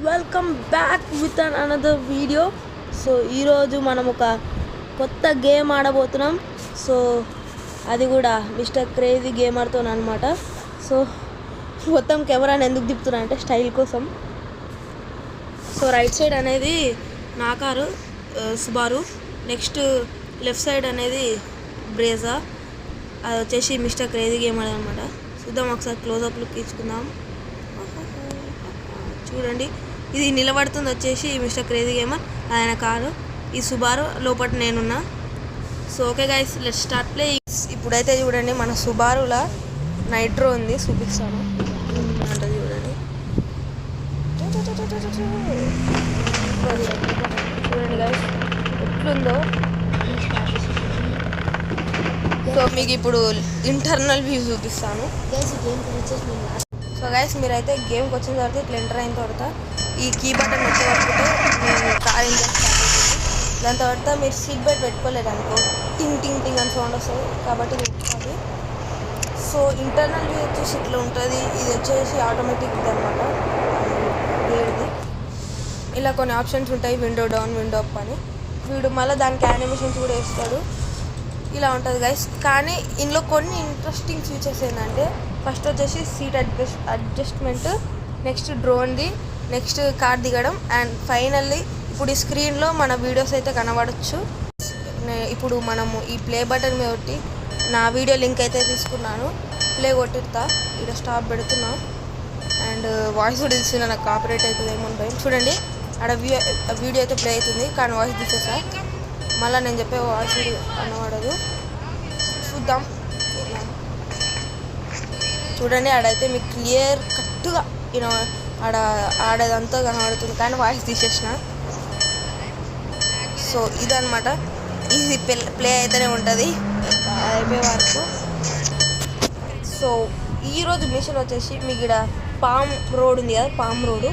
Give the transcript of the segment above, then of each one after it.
Welcome back with an another video. So ఈరోజు మనం ఒక కొత్త గేమ్ ఆడబోతున్నాం. సో అది కూడా మిస్టర్ క్రేజీ గేమర్తో అనమాట. సో మొత్తం కెమెరాని ఎందుకు తిప్పుతున్నా అంటే స్టైల్ కోసం. సో రైట్ సైడ్ అనేది నా కారు సుబారు, నెక్స్ట్ లెఫ్ట్ సైడ్ అనేది బ్రేజా, అది వచ్చేసి మిస్టర్ క్రేజీ గేమర్ అనమాట. చూద్దాం ఒకసారి క్లోజప్ లుక్ ఇచ్చుకుందాం. చూడండి, ఇది నిలబడుతుంది వచ్చేసి మిస్టర్ క్రేజీ గేమర్, ఆయన కారు, ఈ సుబారు, లోపల నేనున్నా. So okay guys, let's start play. ఇప్పుడైతే చూడండి మన సుబారులా నైట్రో ఉంది, చూపిస్తాను అంటే చూడండి. చూడండి గైస్ ఎట్లుందో. సో మీకు ఇప్పుడు ఇంటర్నల్ వ్యూ చూపిస్తాను. సో గైస్ మీరైతే గేమ్కి వచ్చిన తర్వాత ఇట్లా ఎంటర్ అయిన తర్వాత ఈ కీ బటన్ వచ్చే వరకు మీరు కార్ ఇంజన్ స్టార్ట్ అవుతుంది. దాని తర్వాత మీరు సీట్ బెల్ట్ పెట్టుకోలేదు అనుకో టింగ్ టింగ్ టింగ్ అని సౌండ్ వస్తుంది, కాబట్టి పెట్టుకోవాలి. సో ఇంటర్నల్ వ్యూ వచ్చేసి ఇట్లా ఉంటుంది. ఇది వచ్చేసి ఆటోమేటిక్ ఇది అనమాట, గేర్ది. ఇలా కొన్ని ఆప్షన్స్ ఉంటాయి, విండో డౌన్, విండో అప్ అని. వీడు మళ్ళీ దానికి యానిమేషన్స్ కూడా వేస్తాడు. ఇలా ఉంటుంది గైస్. కానీ ఇందులో కొన్ని ఇంట్రెస్టింగ్ ఫీచర్స్ ఏంటంటే, ఫస్ట్ వచ్చేసి సీట్ అడ్జస్ట్మెంట్, నెక్స్ట్ డ్రోన్ది, నెక్స్ట్ కార్ దిగడం, అండ్ ఫైనల్లీ ఇప్పుడు ఈ స్క్రీన్లో మన వీడియోస్ అయితే కనబడచ్చు. ఇప్పుడు మనము ఈ ప్లే బటన్ మీద కొట్టి నా వీడియో లింక్ అయితే తీసుకున్నాను, ప్లే కొట్టిస్తా, ఇక్కడ స్టాప్ పెడుతున్నా. అండ్ వాయిస్ కూడా తీసుకున్నా, నాకు కాపరేట్ అవుతుంది ఏముంటుంది. చూడండి ఆడ వీడియో అయితే ప్లే అవుతుంది, కానీ వాయిస్ తీసేసా. మళ్ళీ నేను చెప్పే వాయిస్ కనబడదు. చూద్దాం. చూడండి ఆడైతే మీకు క్లియర్ కట్గా ఆడేదంతా కనబడుతుంది, కానీ వాయిస్ తీసేసిన. సో ఇదనమాట, ఇది ప్లే అయితేనే ఉంటుంది అయిపోయే వరకు. సో ఈరోజు మిషన్ వచ్చేసి మీకు ఇక్కడ పామ్ రోడ్ ఉంది కదా, పామ్ రోడ్,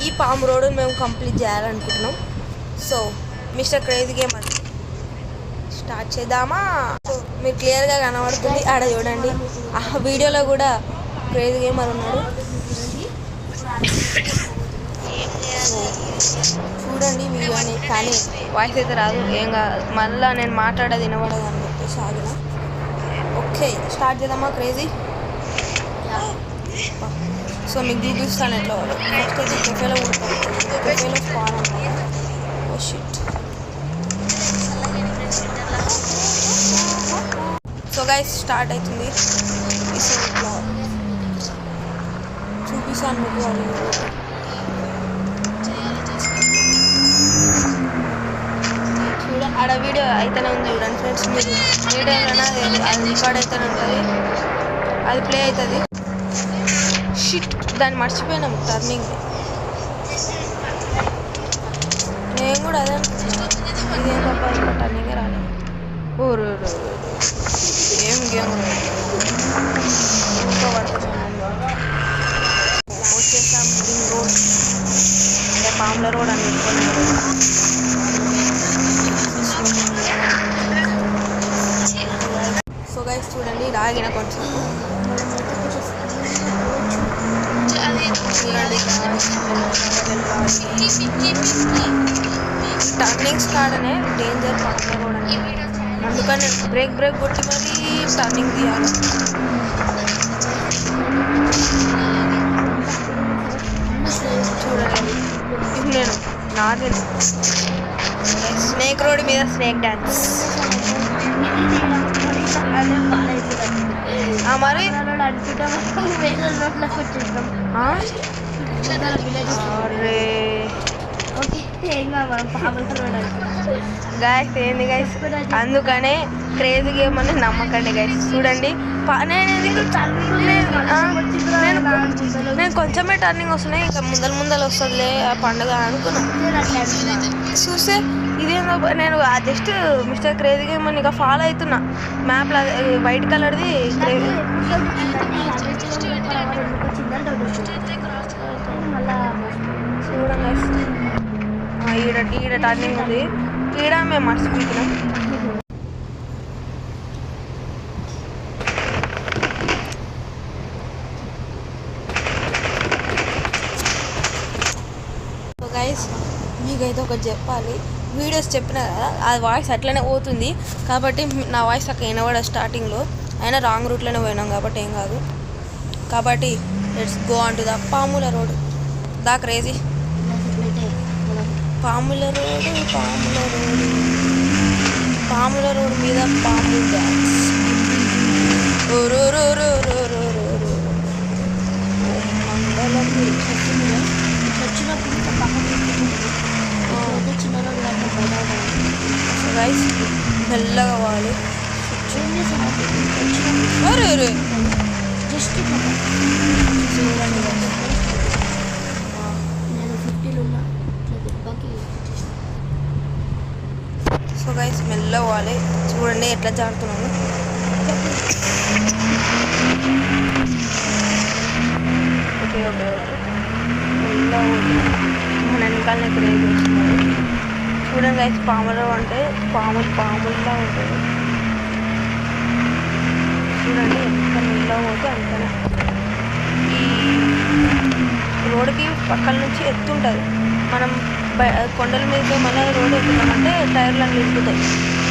ఈ పామ్ రోడ్ని మేము కంప్లీట్ చేయాలనుకుంటున్నాం. So mister crazy gamer start చేద్దామా? సో మీరు క్లియర్గా కనబడుతుంది ఆడ చూడండి, ఆ వీడియోలో కూడా క్రేజీ గేమర్ ఉన్నాడు. చూడండి వీడియోని, కానీ వాయిస్ అయితే రాదు, ఏం కాదు. మళ్ళీ నేను మాట్లాడేది వినబడదు అని చెప్పేసి ఆగిన. ఓకే స్టార్ట్ చేద్దామా క్రేజీ? సో మీకు చూపిస్తాను ఎట్లా వాడు. ఫస్ట్ అయితే కెఫేలో ఊరుకోవాలి, కెఫేలో స్పాన్ అనమాట. Oh shit. So guys start అవుతుంది. ఇట్లా చూపిస్తాను మీకు అది. చూడండి ఆడ వీడియో అయితేనే ఉంది, చూడండి ఫ్రెండ్స్. మీరు వీడియోలోనే అది రికార్డ్ అయితేనే ఉంటుంది, అది ప్లే అవుతుంది. షిట్, దాన్ని మర్చిపోయినాం టర్నింగ్. నేను కూడా అదే అనుకుంటున్నాను, ఇదేం తప్ప ఇంకా టర్నింగే రాలేదు. ఓరు ఏం గేమ్ వచ్చేసాం రింగ్ రోడ్, అంటే పామ్ల రోడ్ అని పెట్టుకోండి. సో గైస్ చూడండి రాగిన కొంచెం టర్నింగ్స్ కాడనే డేంజర్ పామ్ల రోడ్ అని, అందుకని బ్రేక్ కొట్టి మరీ టర్నింగ్ తీయాలి. చూడండి ఇది నేను నాది స్నేక్ రోడ్ మీద స్నేక్ డ్యాన్స్. మరి అరే గైస్ ఏంది గైస్, అందుకనే క్రేజీ గేమ్ అని నమ్మకండి గైస్. చూడండి నేను కొంచెమే టర్నింగ్ వస్తున్నాయి, ఇంకా ముందర వస్తుందిలే ఆ పండుగ అనుకున్నా. చూస్తే ఇదేందో, నేను జస్ట్ మిస్టర్ క్రేజీ గేమ్ అని ఇక ఫాలో అవుతున్నా. మ్యాప్లో వైట్ కలర్ది చూడండి. ఈడ టర్నింగ్ ఉంది, ఈడ మేము మర్చిపోతున్నాం. గైస్ మీకైతే ఒకటి చెప్పాలి, వీడియోస్ చెప్పిన కదా ఆ వాయిస్ అట్లనే పోతుంది కాబట్టి నా వాయిస్ అక్కడ వినబడ స్టార్టింగ్లో అయినా రాంగ్ రూట్లోనే పోయినాం కాబట్టి ఏం కాదు. కాబట్టి let's go on to the పాముల రోడ్. దా క్రేజీ పాముల రోడ్ మీద పాములు డాన్స్. రైస్ మెల్లగా వాలి జస్ట్ సో గైస్ మెల్లగా వాలి. చూడండి ఎట్లా జారుతున్నాను. ఓకే ఓకే ఓకే మెల్లగా మన వెనకాలనే క్రేజ్ వస్తున్నారు. చూడండి గైస్ పాములు అంటే పాముల్లా ఉంటుంది. చూడండి ఎంత మెల్లగా పోతే అంతనే. ఈ రోడ్డుకి పక్కల నుంచి ఎత్తుంటుంది. మనం కొండల మీద మళ్ళీ రోడ్డు ఎక్కుతామంటే టైర్లు అన్నీ ఎక్కుతాయి.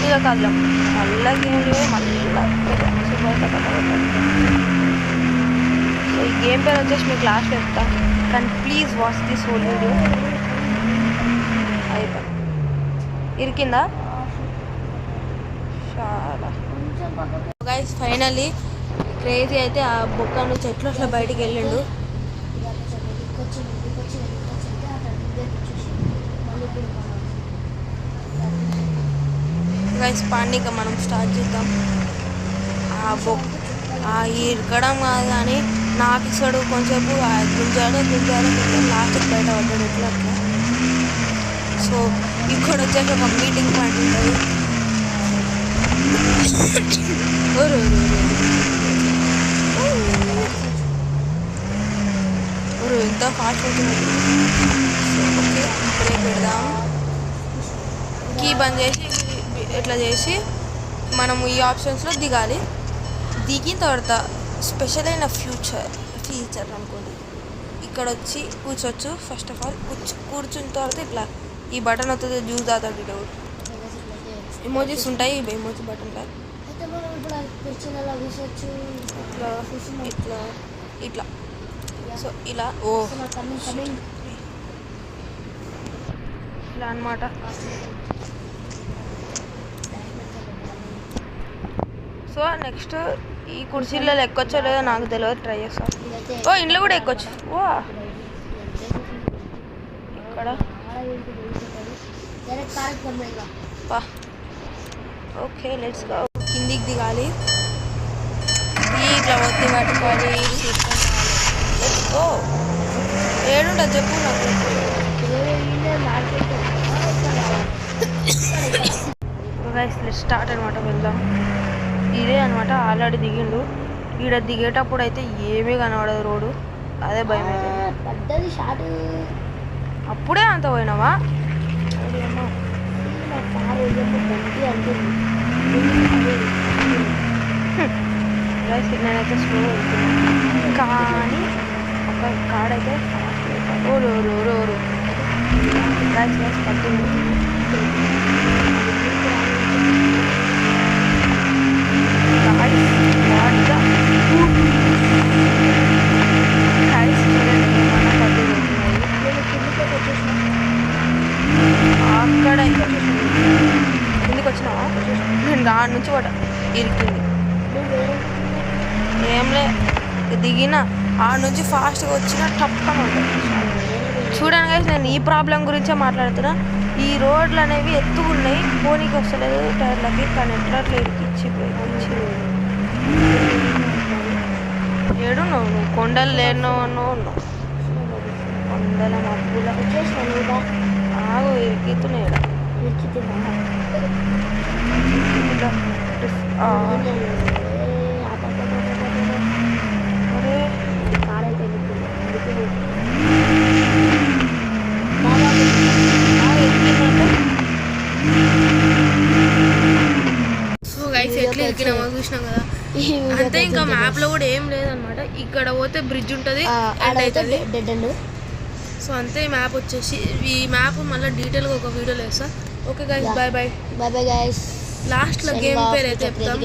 ఇక కదలం మళ్ళీ గేమ్ లేవు మళ్ళీ సో ఈ గేమ్ పేరు వచ్చేసి మీకు లాస్ట్ చెప్తా, కానీ please watch this whole video. అయిపోయి ఇరికిందా చాలా గైస్. ఫైనల్లీ క్రేజీ అయితే ఆ బొక్క నుంచి ఎట్లా అట్లా బయటికి వెళ్ళిండు. గైస్ పాండి ఇంకా మనం స్టార్ట్ చేద్దాం. ఆ ఇరకడం కాదు కానీ నాకు ఇస్తాడు కొంచెంసేపు గుంజాడు లాస్ట్కి బయట పడ్డాడు ఎట్లా అట్లా. సో ఇక్కడ వచ్చేసి ఒక మీటింగ్ పాయింట్ ఉంటుంది. ఎంత ఫాస్ట్ అవుతుంది. ఓకే బ్రేక్ పెడదాం. కీ బంద్ చేసి ఇట్లా చేసి మనం ఈ ఆప్షన్స్లో దిగాలి. దిగిన తర్వాత స్పెషల్ అయిన ఫీచర్ అనుకోండి, ఇక్కడ వచ్చి కూర్చోవచ్చు. ఫస్ట్ ఆఫ్ ఆల్ కూర్చున్న తర్వాత ఇట్లా ఈ బటన్ వస్తుంది, జ్యూస్ తాగుతాడు ఇట్లా ఎమోజీస్ ఉంటాయి. ఎమోజీ బటన్ ఇట్లా ఇట్లా సో ఇలా ఇలా అన్నమాట. సో నెక్స్ట్ ఈ కుర్చీలలో ఎక్కొచ్చో లేదో నాకు తెలియదు, ట్రై చేస్తాను. ఓ ఇంట్లో కూడా ఎక్కొచ్చు. ఓ ఇక్కడ ఓకే లెట్స్ గో. కిందికి దిగాలి, ఇట్లా ఒత్తి పట్టుకోవాలి. ఓ ఏడుంటా చెప్పు నాకు. స్టార్ట్ అనమాట, వెళ్దాం. ఇదే అనమాట ఆల్రెడీ దిగిండు. ఈడ దిగేటప్పుడు అయితే ఏమీ కనబడదు రోడ్డు, అదే భయం అయితే. అప్పుడే అంత పోయినావా? నేనైతే స్లో వెళ్తున్నాను కానీ ఒక కాడైతే ఓరు పట్టింది. అక్కడ కిందికి వచ్చినావా? నేను దాని నుంచి కూడా ఇరికింది. ఏంలే దిగిన ఆడ నుంచి ఫాస్ట్గా వచ్చిన టప్పని ఉంటుంది. చూడండి గైస్, నేను ఈ ప్రాబ్లం గురించే మాట్లాడుతున్నా. ఈ రోడ్లు అనేవి ఎత్తుకున్నాయి, పోనీకి వస్తలేదు టైర్లకి, కానీ ఎట్లా అట్లా ఇరికిచ్చి ఏడు నువ్వు కొండలు లేనో ఉన్నావు. కొండల మబ్బుల ఆగు ఇరికితున్నాయి. సో గైస్ ఎట్లా ఇరికినామో చూసినాం కదా. అంతే, ఇంకా మ్యాప్లో కూడా ఏం లేదనమాట. ఇక్కడ పోతే బ్రిడ్జ్ ఉంటుంది, సో అంతే ఈ మ్యాప్ వచ్చేసి ఈ మ్యాప్ మళ్ళీ డీటెయిల్గా ఒక వీడియోలో వేస్తా. Okay guys, bye bye. Bye bye guys. లాస్ట్లో గేమ్ పేరు అయితే చెప్తాం.